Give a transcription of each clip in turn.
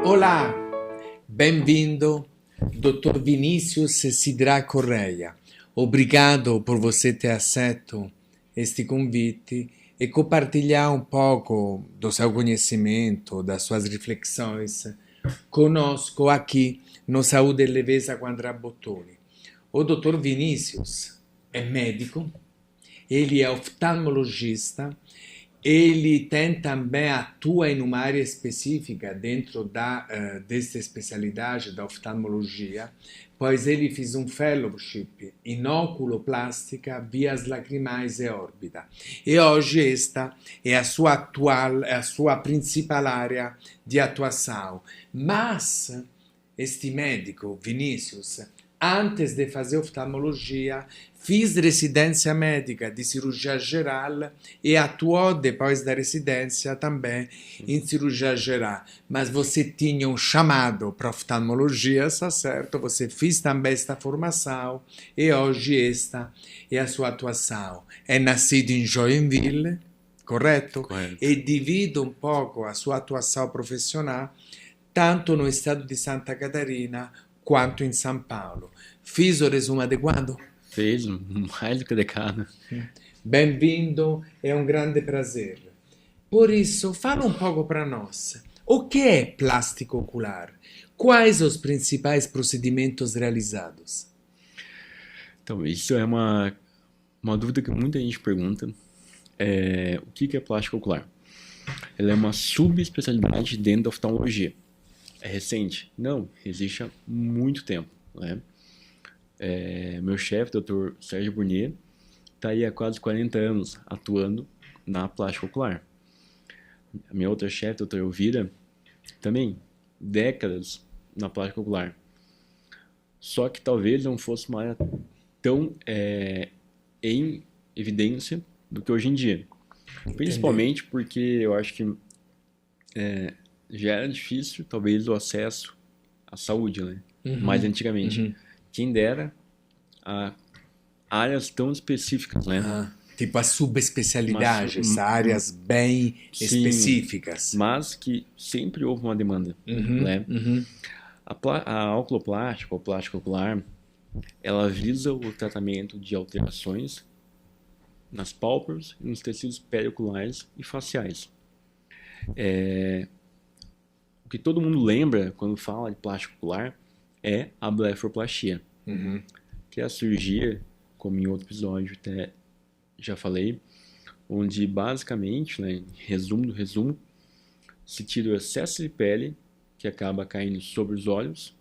Olá, bem-vindo, Dr. Vinícius Sidra Correia. Obrigado por você ter aceito este convite e compartilhar um pouco do seu conhecimento, das suas reflexões conosco aqui no Saúde e Leveza com Andrea Bottoni. O Dr. Vinícius é médico, ele é oftalmologista, ele tem também atua em uma área específica dentro desta especialidade da oftalmologia, pois ele fez um fellowship em oculoplástica, vias lacrimais e órbita. E hoje esta é a sua principal área de atuação. Mas este médico, Vinícius, antes de fazer oftalmologia, fiz residência médica de cirurgia geral e atuou depois da residência também em cirurgia geral. Mas você tinha um chamado para oftalmologia, está certo? Você fez também esta formação e hoje esta é a sua atuação. É nascido em Joinville, correto? Correto. E divide um pouco a sua atuação profissional tanto no estado de Santa Catarina quanto em São Paulo. Fiz o resumo adequado? Fez mais do que adequado. Bem-vindo, é um grande prazer. Por isso, fala um pouco para nós. O que é plástico ocular? Quais os principais procedimentos realizados? Então, isso é uma dúvida que muita gente pergunta. O que é plástico ocular? Ela é uma subespecialidade dentro da oftalmologia. É recente? Não, existe há muito tempo, né? Meu chefe, Dr. Sérgio Burnier, está aí há quase 40 anos atuando na plástica ocular. A minha outra chefe, Dr. Elvira, também décadas na plástica ocular. Só que talvez não fosse uma área tão em evidência do que hoje em dia. Principalmente porque eu acho que já era difícil, talvez, o acesso à saúde, né? Mais antigamente. Quem dera a áreas tão específicas, né? Tipo a subespecialidades, áreas bem específicas. Mas que sempre houve uma demanda, né? A oculoplástica, ou plástica ocular, ela visa o tratamento de alterações nas pálpebras e nos tecidos perioculares e faciais. O que todo mundo lembra quando fala de plástica ocular é a blefaroplastia, que é a cirurgia, como em outro episódio até já falei, onde basicamente, né, em resumo do resumo, se tira o excesso de pele que acaba caindo sobre os olhos,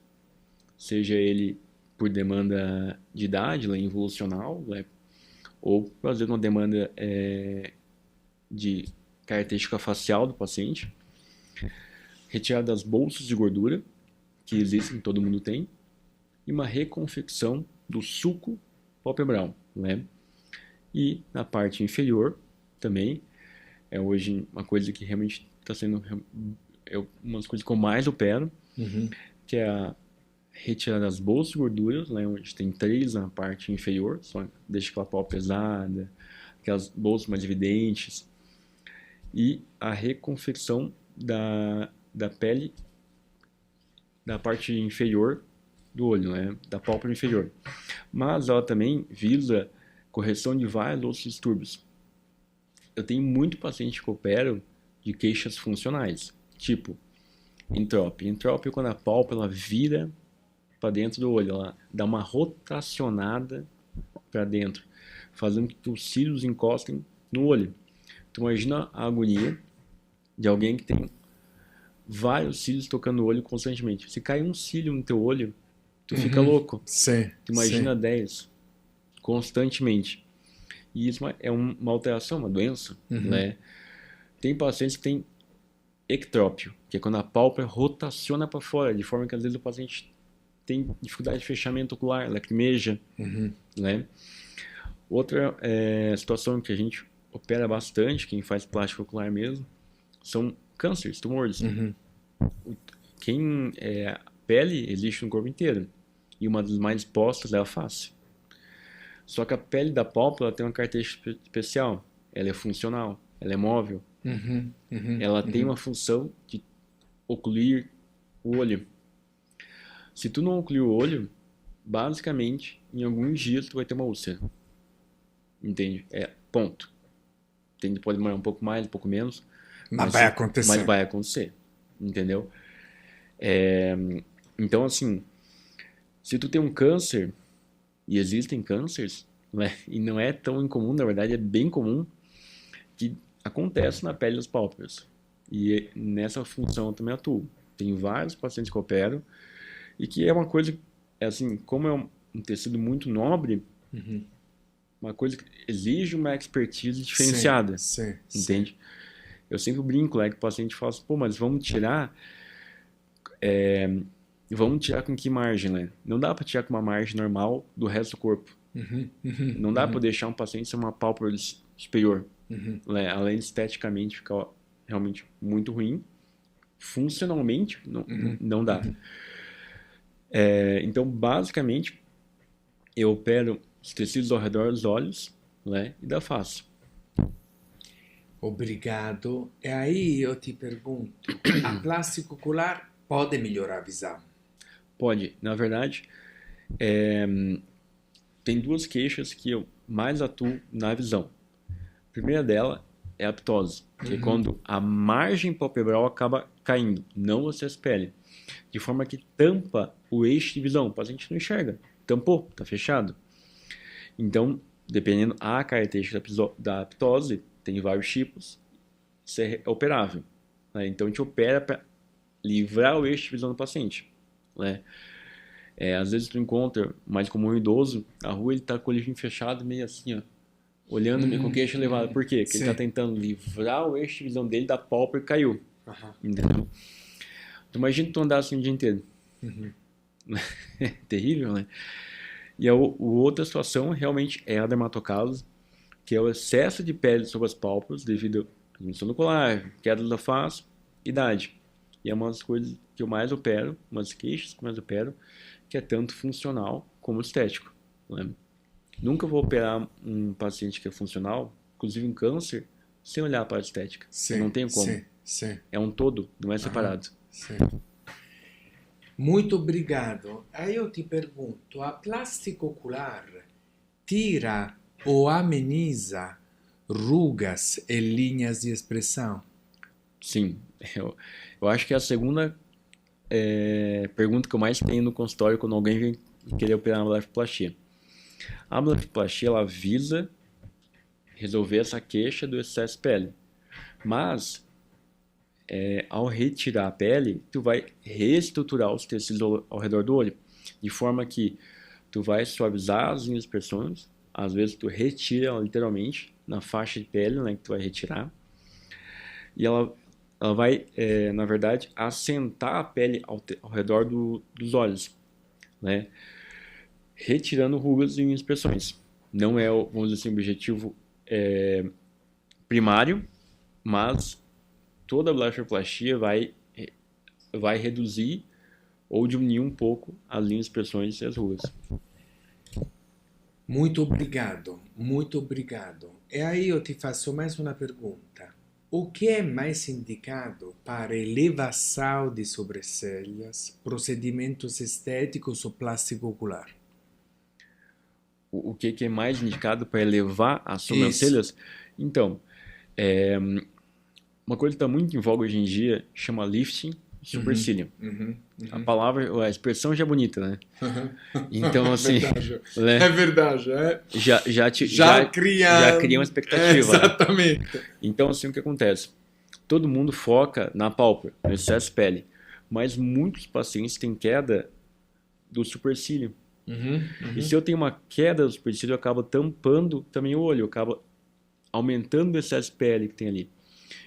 seja ele por demanda de idade, né, involucional, né, ou por exemplo uma demanda de característica facial do paciente, retirada das bolsas de gordura que existem, todo mundo tem, e uma reconfecção do sulco palpebral, né? E na parte inferior também é hoje uma coisa que realmente está sendo uma das coisas que eu mais opero, que é a retirada das bolsas de gorduras, né? Onde tem 3 na parte inferior, só deixa aquela pálpebra pesada, aquelas bolsas mais evidentes, e a reconfecção da pele da parte inferior do olho, né? Da pálpebra inferior. Mas ela também visa correção de vários outros distúrbios. Eu tenho muito paciente que opero de queixas funcionais, tipo entrópia. Entrópia é quando a pálpebra ela vira para dentro do olho, ela dá uma rotacionada para dentro, fazendo com que os cílios encostem no olho. Então imagina a agonia de alguém que tem vários cílios tocando o olho constantemente. Se cai um cílio no teu olho, tu fica louco. Sim, tu imagina 10 constantemente. E isso é uma alteração, uma doença, né? Tem pacientes que têm ectrópio, que é quando a pálpebra rotaciona para fora, de forma que às vezes o paciente tem dificuldade de fechamento ocular, lacrimeja, né? Outra situação que a gente opera bastante, quem faz plástica ocular mesmo, são cânceres, tumores. A pele existe no corpo inteiro, e uma das mais expostas é a face. Só que a pele da pálpebra tem uma característica especial, ela é funcional, ela é móvel, ela tem uma função de ocluir o olho. Se tu não ocluir o olho, basicamente, em alguns dias tu vai ter uma úlcera. Entende? Ponto. Pode demorar um pouco mais, um pouco menos. Mas vai acontecer. Mas vai acontecer. Entendeu? Então, assim, se tu tem um câncer, e existem cânceres, né? E não é tão incomum, na verdade é bem comum, que acontece na pele das pálpebras. E nessa função eu também atuo. Tem vários pacientes que operam, e que é uma coisa, assim, como é um tecido muito nobre, uma coisa que exige uma expertise diferenciada. Sim, entende? Sim. Eu sempre brinco, que o paciente fala assim, pô, mas vamos tirar com que margem, né? Não dá para tirar com uma margem normal do resto do corpo. Não dá para deixar um paciente ser uma pálpebra superior. Né? Além de esteticamente ficar realmente muito ruim, funcionalmente não dá. Então, basicamente, eu opero os tecidos ao redor dos olhos, né, e da face. Obrigado. E aí eu te pergunto, a plástica ocular pode melhorar a visão? Pode. Na verdade, tem duas queixas que eu mais atuo na visão. A primeira dela é a ptose, que é quando a margem palpebral acaba caindo, não o excesso de pele, de forma que tampa o eixo de visão. O paciente não enxerga. Tampou, está fechado. Então, dependendo da característica da ptose, tem vários tipos, isso é operável. Né? Então, a gente opera para livrar o eixo de visão do paciente. Né? Às vezes, tu encontra, mais comum um idoso, na rua ele está com o olhinho fechado, meio assim, ó, olhando meio com o queixo elevado. Por quê? Porque ele está tentando livrar o eixo de visão dele da pálpebra e caiu. Entendeu? Então, imagina tu andar assim o dia inteiro. Terrível, né? E a outra situação realmente é a dermatocalose, que é o excesso de pele sobre as pálpebras devido à diminuição do colágeno, queda da face, idade. E é uma das coisas que eu mais opero, uma das queixas que eu mais opero, que é tanto funcional como estético. Né? Nunca vou operar um paciente que é funcional, inclusive um câncer, sem olhar para a estética. Não tem como. É um todo, não é separado. Muito obrigado. Aí eu te pergunto, a plástica ocular tira ou ameniza rugas e linhas de expressão? Sim. Eu acho que é a segunda pergunta que eu mais tenho no consultório quando alguém vem querer operar uma blefaroplastia. A blefaroplastia, ela visa resolver essa queixa do excesso de pele. Mas, ao retirar a pele, tu vai reestruturar os tecidos ao redor do olho, de forma que tu vai suavizar as linhas de expressões, às vezes tu retira ela literalmente na faixa de pele, né, que tu vai retirar, e ela vai, na verdade, assentar a pele ao redor dos olhos, né, retirando rugas e expressões. Não é, vamos dizer assim, o objetivo primário, mas toda a blefaroplastia vai reduzir ou diminuir um pouco as linhas de expressões e as rugas. Muito obrigado, muito obrigado. E aí eu te faço mais uma pergunta. O que é mais indicado para elevação de sobrancelhas, procedimentos estéticos ou plástico ocular? O que é mais indicado para elevar as sobrancelhas? Isso. Então, uma coisa que está muito em voga hoje em dia chama lifting supercílio. A expressão já é bonita, né? Então, assim... É verdade. Já cria uma expectativa. Exatamente. Né? Então, assim, o que acontece? Todo mundo foca na pálpebra, no excesso de pele. Mas muitos pacientes têm queda do supercílio. E se eu tenho uma queda do supercílio, eu acabo tampando também o olho. Eu acabo aumentando o excesso de pele que tem ali.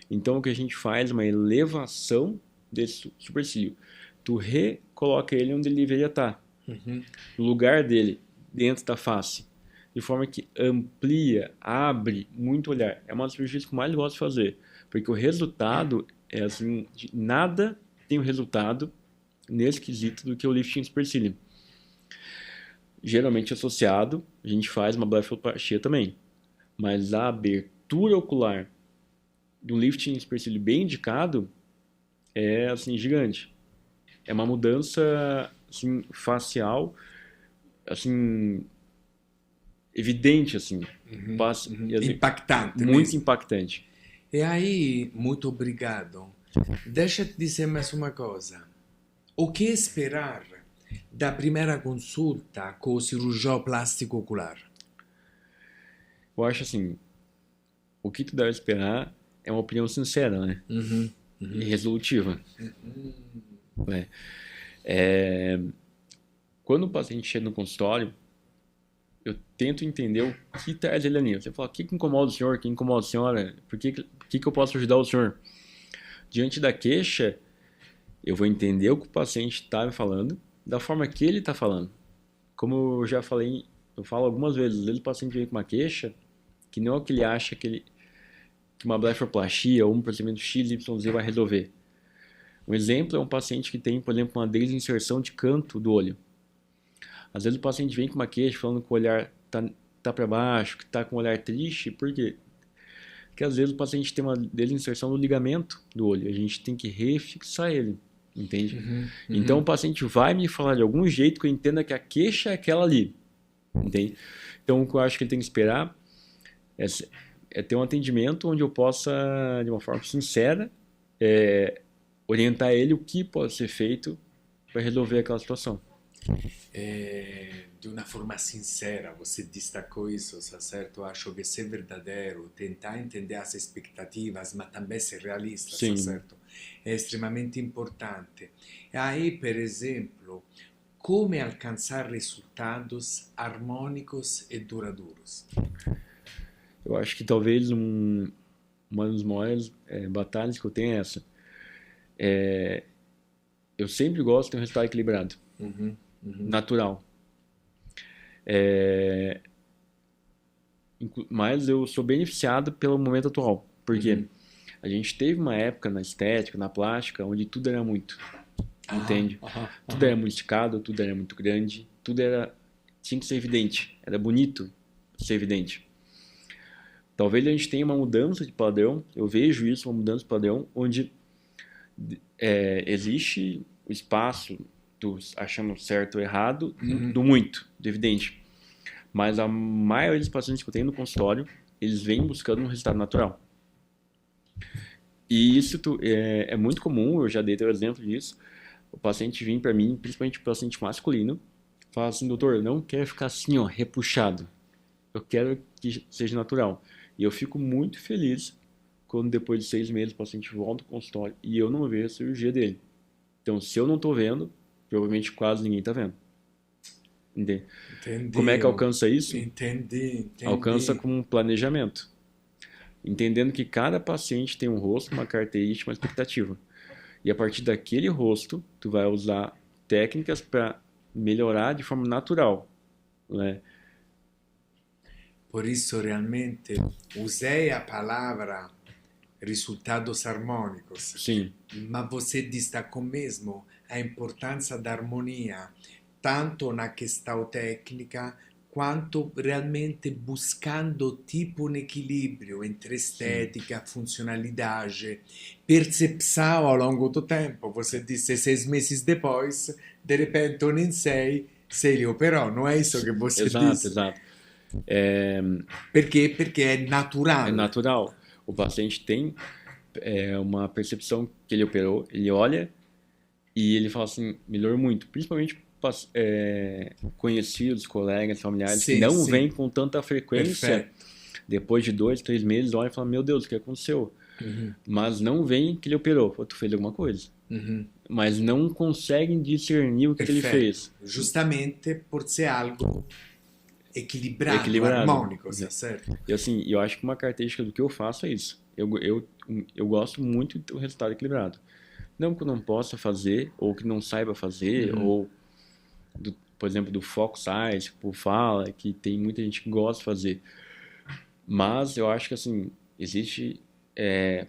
Então, o que a gente faz é uma elevação desse supercílio. Tu recoloca ele onde ele deveria estar. No lugar dele, dentro da face. De forma que amplia, abre muito o olhar. É uma das cirurgias que eu mais gosto de fazer. Porque o resultado é assim, nada tem o resultado nesse quesito do que o lifting supercílio. Geralmente associado, a gente faz uma blefaroplastia também. Mas a abertura ocular do lifting supercílio bem indicado é assim, gigante. é uma mudança assim, facial, assim, evidente, assim, Impactante muito mesmo. impactante. E aí, muito obrigado. Deixa eu te dizer mais uma coisa. O que esperar da primeira consulta com o cirurgião plástico ocular? Eu acho assim, o que tu deve esperar é uma opinião sincera, né? E resolutiva. Né? Quando o paciente chega no consultório, eu tento entender o que traz ele ali. Você fala, o que incomoda o senhor? O que incomoda a senhora? Por que eu posso ajudar o senhor? Diante da queixa, eu vou entender o que o paciente está me falando, da forma que ele está falando. Como eu já falei, eu falo algumas vezes, às vezes o paciente vem com uma queixa que não é o que ele acha que uma blefaroplastia ou um procedimento XYZ vai resolver. Um exemplo é um paciente que tem, por exemplo, uma desinserção de canto do olho. Às vezes o paciente vem com uma queixa falando que o olhar tá para baixo, que está com o olhar triste. Por quê? Porque às vezes o paciente tem uma desinserção no ligamento do olho. A gente tem que refixar ele, entende? Então o paciente vai me falar de algum jeito que eu entenda que a queixa é aquela ali, entende? Então o que eu acho que ele tem que esperar é ter um atendimento onde eu possa, de uma forma sincera, orientar ele o que pode ser feito para resolver aquela situação. De uma forma sincera, você destacou isso, tá certo? Acho que ser verdadeiro, tentar entender as expectativas, mas também ser realista, tá certo? É extremamente importante. E aí, por exemplo, como alcançar resultados harmônicos e duradouros? Eu acho que talvez uma das maiores batalhas que eu tenho é essa. Eu sempre gosto de ter um resultado equilibrado, natural. Mas eu sou beneficiado pelo momento atual, porque a gente teve uma época na estética, na plástica, onde tudo era muito, entende? Tudo era muito esticado, tudo era muito grande, tinha que ser evidente, era bonito ser evidente. Talvez a gente tenha uma mudança de padrão, eu vejo isso, uma mudança de padrão, onde existe o espaço do achando certo ou errado, do muito, do evidente. Mas a maioria dos pacientes que eu tenho no consultório, eles vêm buscando um resultado natural. E isso é muito comum, eu já dei teu exemplo disso. O paciente vem para mim, principalmente o paciente masculino, fala assim, doutor, eu não quero ficar assim, ó, repuxado. Eu quero que seja natural. E eu fico muito feliz quando depois de 6 meses o paciente volta ao consultório e eu não vejo a cirurgia dele. Então, se eu não estou vendo, provavelmente quase ninguém está vendo. Entendi. Como é que alcança isso? Entendi. Alcança com um planejamento. Entendendo que cada paciente tem um rosto, uma característica, uma expectativa. E a partir daquele rosto, tu vai usar técnicas para melhorar de forma natural, né? Por isso, realmente, usei a palavra resultados harmônicos. Sim. Mas você destacou mesmo a importância da harmonia, tanto na questão técnica, quanto realmente buscando tipo um equilíbrio entre estética, funcionalidade, percepção ao longo do tempo. Você disse 6 meses depois, de repente eu nem sei se ele operou, não é isso que você disse? Exato. Porque é natural. É natural. O paciente tem uma percepção que ele operou, ele olha e ele fala assim, melhorou muito. Principalmente conhecidos, colegas, familiares que não vêm com tanta frequência. Perfeito. Depois de 2, 3 meses, olha e fala, meu Deus, o que aconteceu? Mas não vem que ele operou. Tu fez alguma coisa. Mas não conseguem discernir o que ele fez. Justamente por ser algo equilibrado. Harmônico, certo? E assim, eu acho que uma característica do que eu faço é isso. Eu gosto muito do resultado equilibrado. Não que eu não possa fazer, ou que não saiba fazer, ou, por exemplo, do foco size, que fala, que tem muita gente que gosta de fazer. Mas eu acho que assim, existe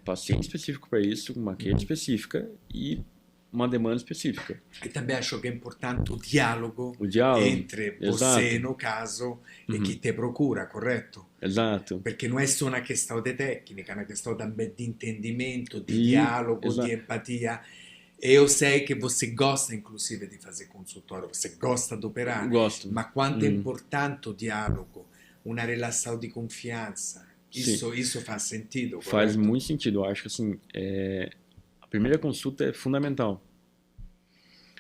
paciente específico para isso, uma queixa específica e uma demanda específica. E também acho que é importante o diálogo entre você, no caso, e que te procura, correto? Exato. Perché non è solo una questão de técnica, é uma questão também de entendimento, de diálogo, de empatia. Eu sei que você gosta, inclusive, de fazer consultório, você gosta de operar, Gosto. mas quanto é importante o diálogo, uma relação de confiança. Sim, Isso faz sentido, faz correto? muito sentido. Eu acho que assim, a primeira consulta é fundamental.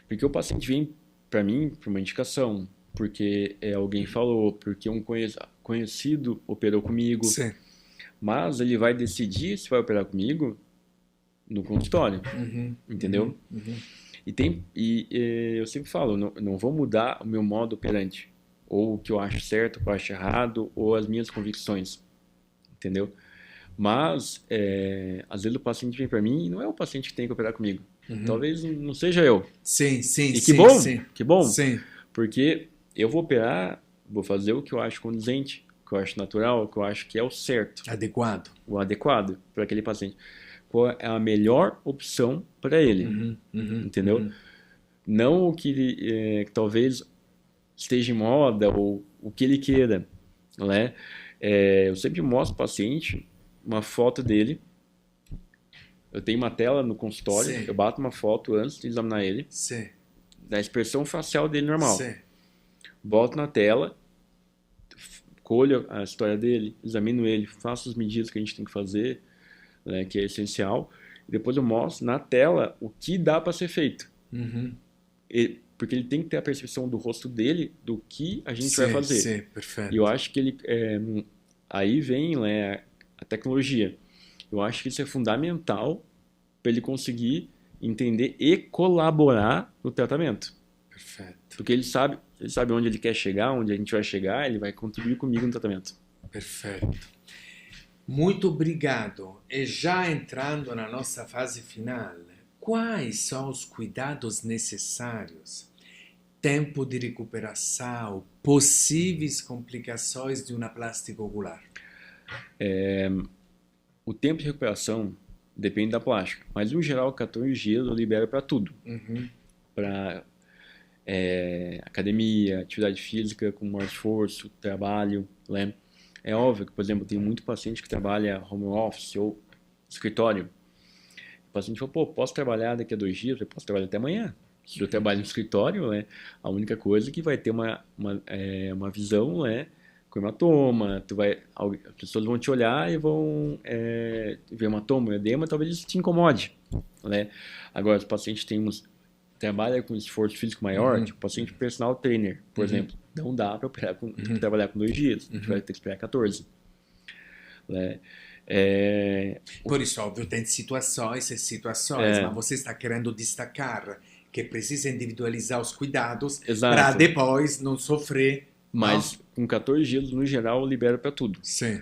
Porque o paciente vem para mim por uma indicação, porque alguém falou, porque um conhecido operou comigo, Sim. mas ele vai decidir se vai operar comigo no consultório, entendeu? Eu sempre falo, não vou mudar o meu modo operante, ou o que eu acho certo, o que eu acho errado, ou as minhas convicções, entendeu? Mas, às vezes o paciente vem para mim e não é o paciente que tem que operar comigo. Talvez não seja eu. Sim, sim, E sim, sim. que bom, Sim, porque eu vou operar, vou fazer o que eu acho condizente, o que eu acho natural, o que eu acho que é o certo, adequado. o adequado para aquele paciente. Qual é a melhor opção para ele, entendeu? Não o que talvez esteja em moda ou o que ele queira, né? Eu sempre mostro para o paciente uma foto dele. Eu tenho uma tela no consultório, Sim, eu bato uma foto antes de examinar ele, sim, da expressão facial dele normal. sim. Boto na tela, colho a história dele, examino ele, faço as medidas que a gente tem que fazer, né, que é essencial, e depois eu mostro na tela o que dá para ser feito. Porque ele tem que ter a percepção do rosto dele do que a gente vai Sim, fazer. sim, E perfeito. eu acho que aí vem, né, a tecnologia. Eu acho que isso é fundamental para ele conseguir entender e colaborar no tratamento. Perfeito, Porque ele sabe onde ele quer chegar, onde a gente vai chegar, ele vai contribuir comigo no tratamento. perfeito. Muito obrigado. E já entrando na nossa fase final, quais são os cuidados necessários? Tempo de recuperação, possíveis complicações de uma plástica ocular. O tempo de recuperação depende da plástica, mas no geral 14 dias eu libero para tudo. Para academia, atividade física com maior esforço, trabalho, né? É óbvio que, por exemplo, tem muito paciente que trabalha home office ou escritório. O paciente falou, pô, posso trabalhar daqui a 2 dias? Eu posso trabalhar até amanhã. Se eu trabalho no escritório, né, a única coisa é que vai ter uma visão, né, com hematoma, as pessoas vão te olhar e vão ver hematoma, edema, talvez isso te incomode, né? Agora, os pacientes trabalha com esforço físico maior, tipo paciente personal trainer, por exemplo, não dá para trabalhar com 2 dias, a gente vai ter que esperar 14. Né? Por isso, óbvio, tem situações e situações, mas você está querendo destacar que precisa individualizar os cuidados para Exato. depois não sofrer. Mas não? com 14 dias, no geral, eu libero para tudo. Sim.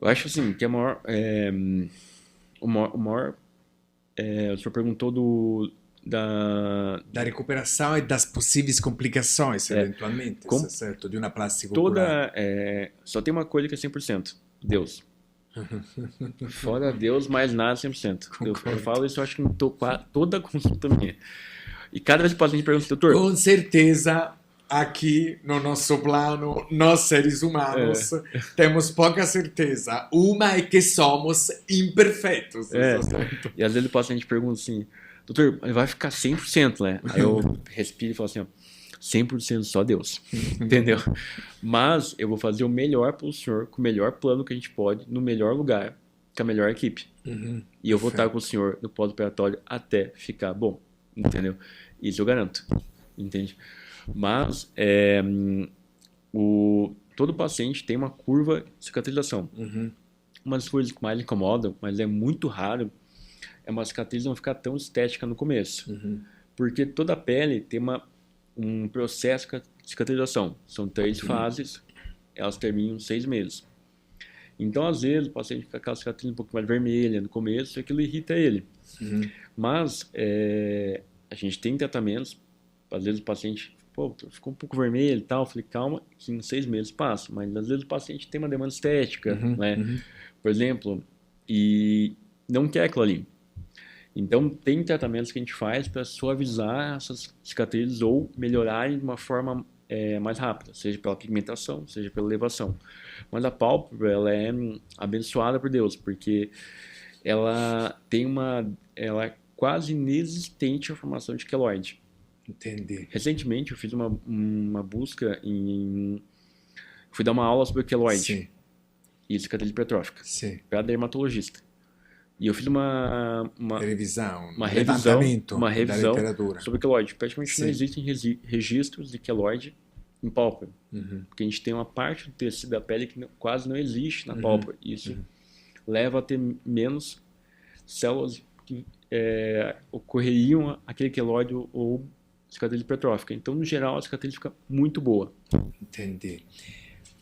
Eu acho assim, que o senhor perguntou Da recuperação e das possíveis complicações, eventualmente, com- certo? De uma plástica ocular. só tem uma coisa que é 100%, Deus. Fora Deus, mais nada 100%. Eu falo isso, eu acho que em toda a consulta minha. E cada vez que o paciente pergunta, doutor, Com certeza, aqui no nosso plano, nós seres humanos temos pouca certeza. Uma é que somos imperfeitos. e às vezes o paciente pergunta assim, doutor, vai ficar 100%, né? Aí eu respiro e falo assim, ó, 100% só Deus, entendeu? Mas eu vou fazer o melhor para o senhor, com o melhor plano que a gente pode, no melhor lugar, com a melhor equipe. E eu vou estar com o senhor no pós-operatório até ficar bom, entendeu? Isso eu garanto, entende? Mas todo paciente tem uma curva de cicatrização. Uma das coisas que mais incomodam, mas é muito raro, é uma cicatriz não ficar tão estética no começo. Porque toda a pele tem um processo de cicatrização. São 3 fases, elas terminam 6 meses. Então, às vezes, o paciente fica com aquela cicatriz um pouco mais vermelha no começo e aquilo irrita ele. Mas a gente tem tratamentos, às vezes o paciente ficou um pouco vermelho e tal, eu falei, calma, que em 6 meses passa. Mas às vezes o paciente tem uma demanda estética, né? Por exemplo, e não quer aquilo ali. Então, tem tratamentos que a gente faz para suavizar essas cicatrizes ou melhorarem de uma forma mais rápida, seja pela pigmentação, seja pela elevação. Mas a pálpebra, ela é abençoada por Deus, porque ela quase inexistente a formação de queloide. Entendi. Recentemente eu fiz uma busca fui dar uma aula sobre queloide Sim, e cicatriz hipertrófica sim. para dermatologista. E eu fiz uma Revisão, revisão levantamento da literatura. sobre queloide. Praticamente não Sim. existem registros de queloide em pálpebra, Uhum. porque a gente tem uma parte do tecido da pele que quase não existe na pálpebra. Isso leva a ter menos células que ocorreriam aquele queloide ou cicatriz hipertrófica. Então, no geral, a cicatriz fica muito boa. Entendi.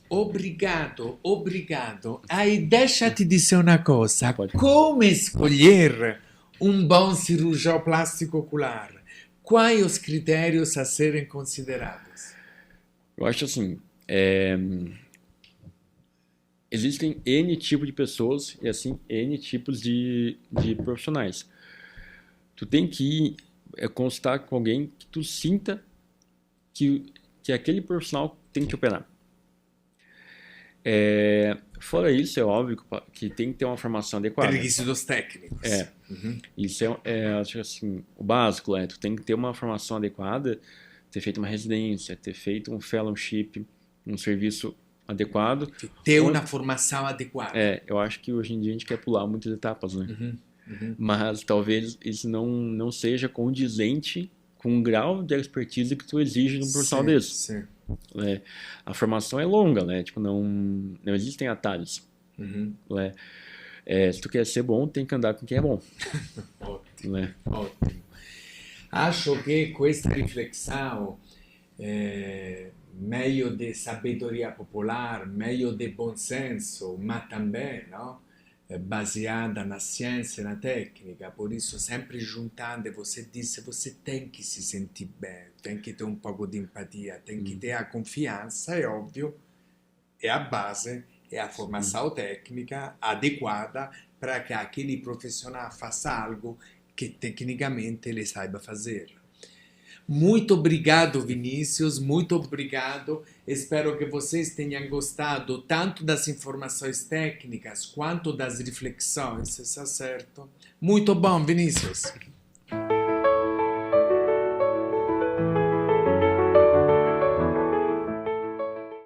Obrigado, obrigado. Aí deixa-te dizer uma coisa. Pode. Como escolher um bom cirurgião plástico ocular? Quais os critérios a serem considerados? Eu acho assim, existem N tipos de pessoas e assim N tipos de profissionais. Tu tem que consultar com alguém que tu sinta que aquele profissional tem que te operar. Fora isso, é óbvio que tem que ter uma formação adequada. Requisitos técnicos. Isso acho que assim, o básico, tu tem que ter uma formação adequada, ter feito uma residência, ter feito um fellowship, um serviço adequado. Ter uma formação adequada. Eu acho que hoje em dia a gente quer pular muitas etapas, né? Mas talvez isso não seja condizente com o grau de expertise que tu exige de um profissional desse. Sim. A formação é longa, né? Tipo, não existem atalhos. Se tu quer ser bom, tem que andar com quem é bom. Ótimo, ótimo. Acho que questa riflessão meglio di sabedoria popular, meglio di buon senso, ma também, no? Baseada na ciência e na técnica. Por isso, sempre juntando, você disse, você tem que se sentir bem, tem que ter um pouco de empatia, tem que ter a confiança, é óbvio, é a base, é a formação técnica adequada para que aquele profissional faça algo que tecnicamente ele saiba fazer. Muito obrigado, Vinícius, muito obrigado. Espero que vocês tenham gostado tanto das informações técnicas quanto das reflexões, está certo? Muito bom, Vinícius.